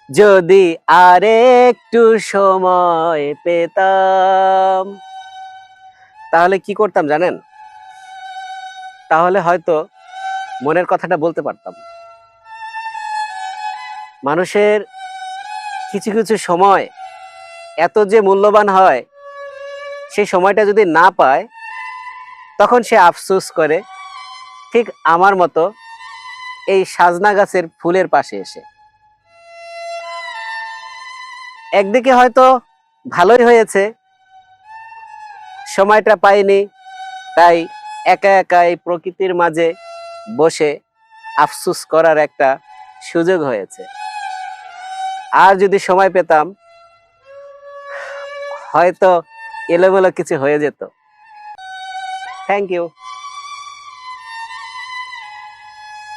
যদি আর একটু সময় পেতাম, তাহলে কি করতাম জানেন? তাহলে হয়তো মনের কথাটা বলতে পারতাম। মানুষের কিছু কিছু সময় এত যে মূল্যবান হয়, সেই সময়টা যদি না পায় তখন সে আফসোস করে, ঠিক আমার মতো এই সাজনা গাছের ফুলের পাশে এসে। একদিকে হয়তো ভালোই হয়েছে, সময়টা পাইনি, তাই একা একা এই প্রকৃতির মাঝে বসে আফসোস করার একটা সুযোগ হয়েছে। আর যদি সময় পেতাম, হয়তো এলোমেলো কিছু হয়ে যেত। Thank you.